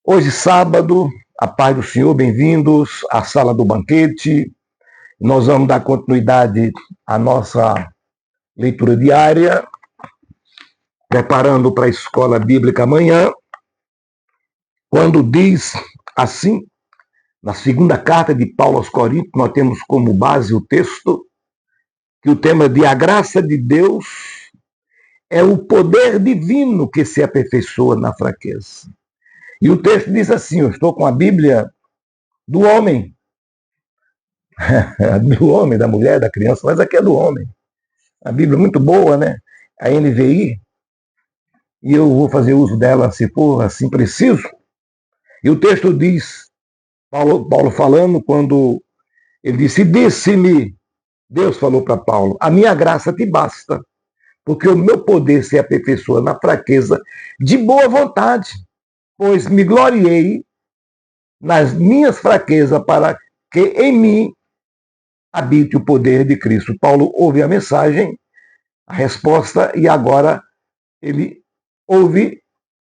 Hoje, sábado, a paz do Senhor, bem-vindos à sala do banquete. Nós vamos dar continuidade à nossa leitura diária, preparando para a escola bíblica amanhã, quando diz assim, na segunda carta de Paulo aos Coríntios, nós temos como base o texto, que o tema de a graça de Deus é o poder divino que se aperfeiçoa na fraqueza. E o texto diz assim, eu estou com a Bíblia do homem, da mulher, da criança, mas aqui é do homem. A Bíblia é muito boa, né? A NVI, e eu vou fazer uso dela se for assim preciso. E o texto diz, Paulo falando, quando ele disse-me, Deus falou para Paulo, a minha graça te basta, porque o meu poder se aperfeiçoa na fraqueza de boa vontade, pois me gloriei nas minhas fraquezas para que em mim habite o poder de Cristo. Paulo ouve a mensagem, a resposta, e agora ele ouve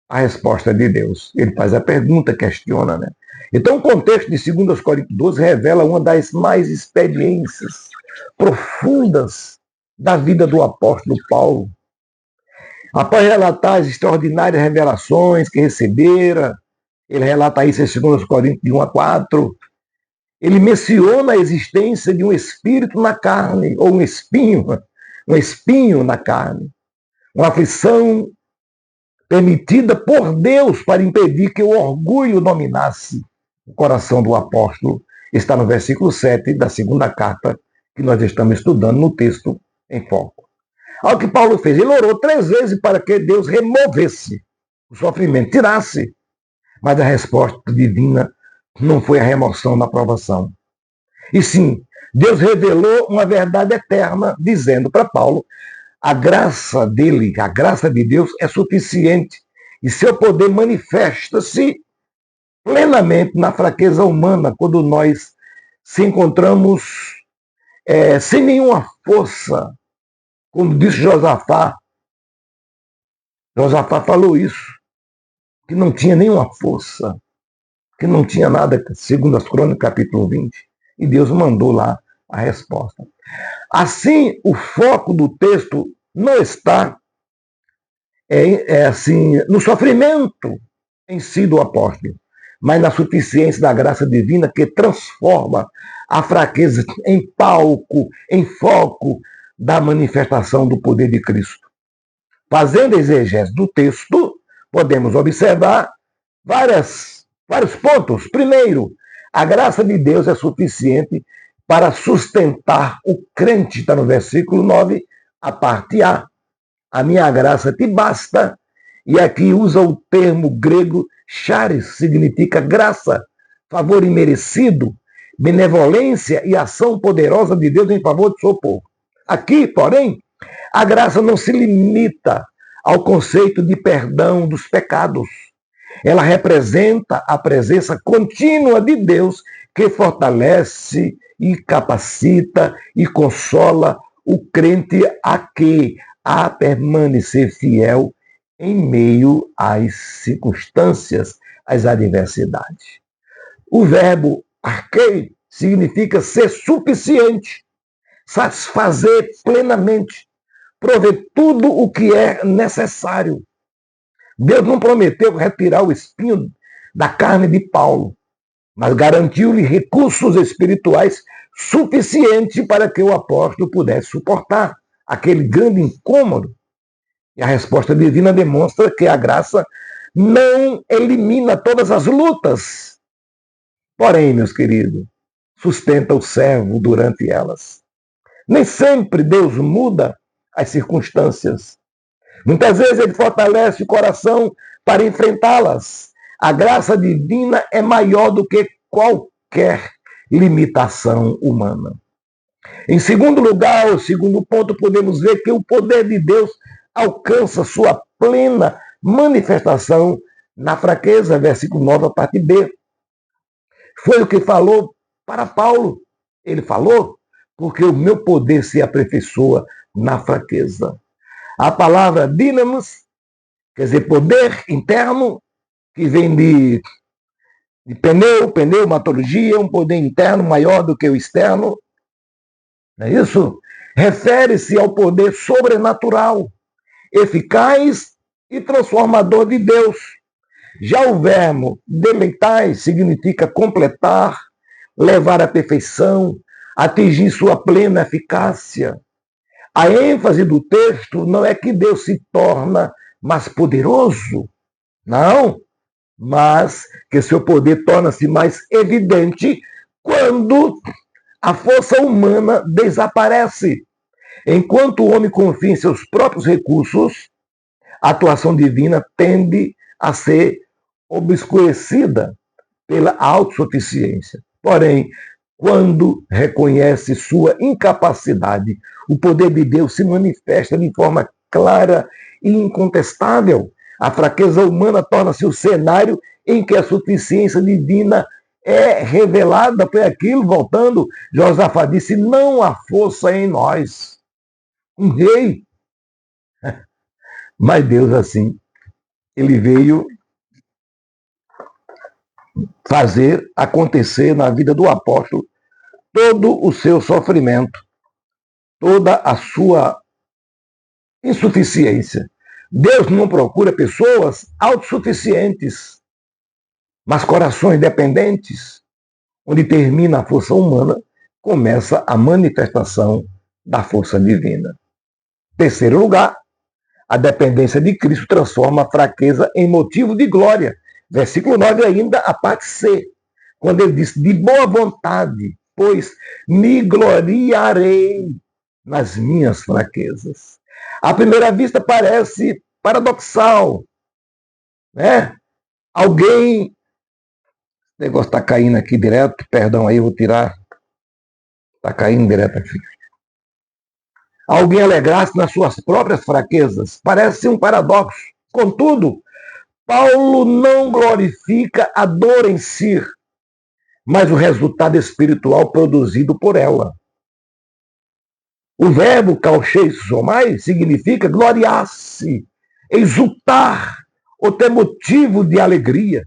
a resposta de Deus. Ele faz a pergunta, questiona, né? Então, o contexto de 2 Coríntios 12 revela uma das mais experiências profundas da vida do apóstolo Paulo. Após relatar as extraordinárias revelações que recebera, ele relata isso em 2 Coríntios de 1 a 4, ele menciona a existência de um espírito na carne, ou um espinho na carne, uma aflição permitida por Deus para impedir que o orgulho dominasse o coração do apóstolo. Está no versículo 7 da segunda carta que nós estamos estudando no texto em foco. Olha o que Paulo fez. Ele orou 3 vezes para que Deus removesse o sofrimento, tirasse. Mas a resposta divina não foi a remoção da provação. E sim, Deus revelou uma verdade eterna, dizendo para Paulo, a graça dele, a graça de Deus é suficiente. E seu poder manifesta-se plenamente na fraqueza humana, quando nós se encontramos sem nenhuma força. Como disse Josafá. Josafá falou isso, que não tinha nenhuma força, que não tinha nada, segundo as Crônicas, capítulo 20. E Deus mandou lá a resposta. Assim, o foco do texto não está assim, no sofrimento em si do apóstolo, mas na suficiência da graça divina que transforma a fraqueza em palco, em foco da manifestação do poder de Cristo. Fazendo a exegese do texto, podemos observar vários pontos. Primeiro, a graça de Deus é suficiente para sustentar o crente, está no versículo 9, a parte A. A minha graça te basta, e aqui usa o termo grego charis, significa graça, favor imerecido, benevolência e ação poderosa de Deus em favor do seu povo. Aqui, porém, a graça não se limita ao conceito de perdão dos pecados. Ela representa a presença contínua de Deus que fortalece e capacita e consola o crente a permanecer fiel em meio às circunstâncias, às adversidades. O verbo arquei significa ser suficiente, satisfazer plenamente, prover tudo o que é necessário. Deus não prometeu retirar o espinho da carne de Paulo, mas garantiu-lhe recursos espirituais suficientes para que o apóstolo pudesse suportar aquele grande incômodo. E a resposta divina demonstra que a graça não elimina todas as lutas. Porém, meus queridos, sustenta o servo durante elas. Nem sempre Deus muda as circunstâncias. Muitas vezes ele fortalece o coração para enfrentá-las. A graça divina é maior do que qualquer limitação humana. Em segundo lugar, o segundo ponto, podemos ver que o poder de Deus alcança sua plena manifestação na fraqueza, versículo 9, a parte B. Foi o que falou para Paulo. Ele falou, porque o meu poder se aperfeiçoa na fraqueza. A palavra dínamos, quer dizer, poder interno, que vem de de pneumatologia, um poder interno maior do que o externo. Não é isso? Refere-se ao poder sobrenatural, eficaz e transformador de Deus. Já o verbo deleitar significa completar, levar à perfeição, atingir sua plena eficácia. A ênfase do texto não é que Deus se torna mais poderoso, não, mas que seu poder torna-se mais evidente quando a força humana desaparece. Enquanto o homem confia em seus próprios recursos, a atuação divina tende a ser obscurecida pela autossuficiência. Porém, quando reconhece sua incapacidade, o poder de Deus se manifesta de forma clara e incontestável. A fraqueza humana torna-se o cenário em que a suficiência divina é revelada. Foi aquilo, voltando, Josafá disse, não há força em nós. Um rei. Mas Deus, assim, ele veio fazer acontecer na vida do apóstolo todo o seu sofrimento, toda a sua insuficiência. Deus não procura pessoas autossuficientes, mas corações dependentes. Onde termina a força humana, começa a manifestação da força divina. Terceiro lugar, a dependência de Cristo transforma a fraqueza em motivo de glória. Versículo 9 ainda, a parte C, quando ele diz, de boa vontade, pois me gloriarei nas minhas fraquezas. À primeira vista parece paradoxal, né? Alguém, o negócio está caindo aqui direto, perdão aí, eu vou tirar, está caindo direto aqui. Alguém alegrar-se nas suas próprias fraquezas, parece um paradoxo. Contudo, Paulo não glorifica a dor em si, mas o resultado espiritual produzido por ela. O verbo kaucheisomai significa gloriar-se, exultar ou ter motivo de alegria.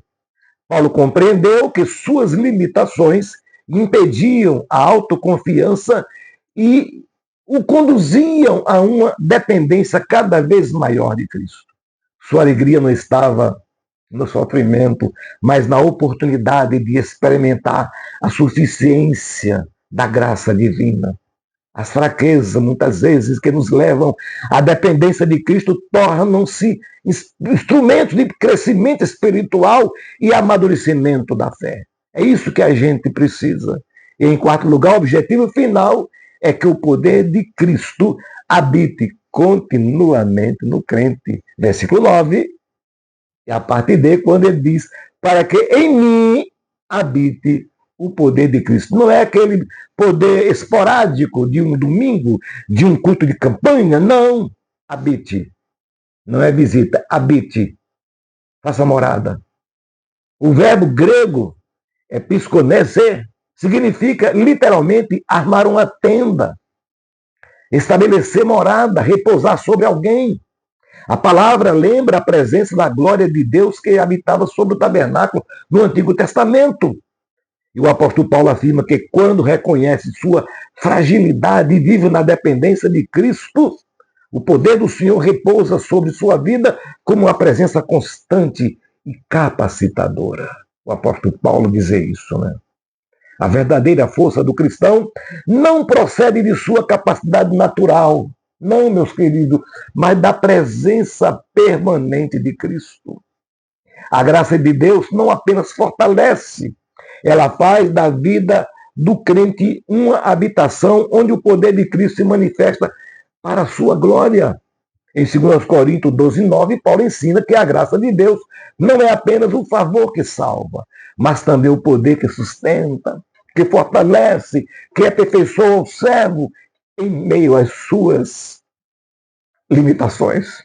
Paulo compreendeu que suas limitações impediam a autoconfiança e o conduziam a uma dependência cada vez maior de Cristo. Sua alegria não estava no sofrimento, mas na oportunidade de experimentar a suficiência da graça divina. As fraquezas, muitas vezes, que nos levam à dependência de Cristo, tornam-se instrumentos de crescimento espiritual e amadurecimento da fé. É isso que a gente precisa. E, em quarto lugar, o objetivo final é que o poder de Cristo habite continuamente no crente. Versículo 9, e a parte D, quando ele diz, para que em mim habite o poder de Cristo. Não é aquele poder esporádico de um domingo, de um culto de campanha, não. Habite. Não é visita, habite. Faça morada. O verbo grego, episconese, significa literalmente armar uma tenda, estabelecer morada, repousar sobre alguém. A palavra lembra a presença da glória de Deus que habitava sobre o tabernáculo no Antigo Testamento. E o apóstolo Paulo afirma que quando reconhece sua fragilidade e vive na dependência de Cristo, o poder do Senhor repousa sobre sua vida como uma presença constante e capacitadora. O apóstolo Paulo dizer isso, né? A verdadeira força do cristão não procede de sua capacidade natural, não, meus queridos, mas da presença permanente de Cristo. A graça de Deus não apenas fortalece, ela faz da vida do crente uma habitação onde o poder de Cristo se manifesta para a sua glória. Em 2 Coríntios 12, 9, Paulo ensina que a graça de Deus não é apenas o favor que salva, mas também o poder que sustenta, que fortalece, que aperfeiçoa o servo em meio às suas limitações.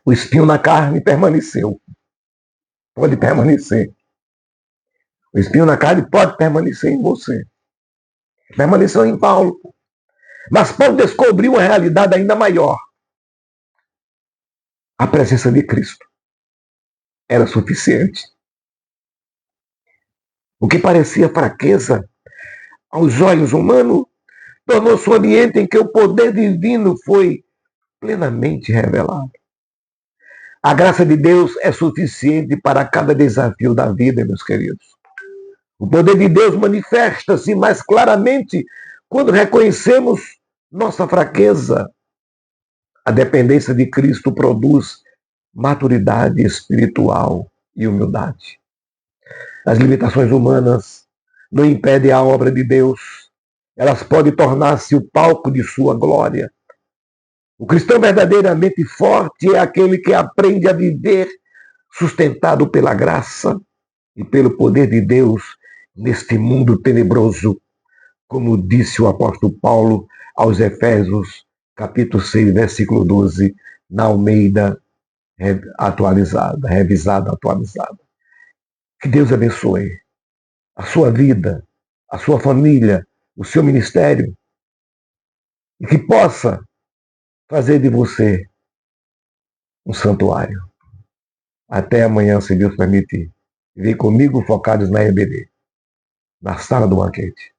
O espinho na carne permaneceu. Pode permanecer. O espinho na carne pode permanecer em você. Permaneceu em Paulo. Mas Paulo descobriu uma realidade ainda maior. A presença de Cristo era suficiente. O que parecia fraqueza aos olhos humanos tornou-se um ambiente em que o poder divino foi plenamente revelado. A graça de Deus é suficiente para cada desafio da vida, meus queridos. O poder de Deus manifesta-se mais claramente quando reconhecemos nossa fraqueza. A dependência de Cristo produz maturidade espiritual e humildade. As limitações humanas não impedem a obra de Deus. Elas podem tornar-se o palco de sua glória. O cristão verdadeiramente forte é aquele que aprende a viver sustentado pela graça e pelo poder de Deus neste mundo tenebroso, como disse o apóstolo Paulo aos Efésios, capítulo 6, versículo 12, na Almeida atualizada, revisada, atualizada. Que Deus abençoe a sua vida, a sua família, o seu ministério, e que possa fazer de você um santuário. Até amanhã, se Deus permitir. Vem comigo focados na EBD, na sala do banquete.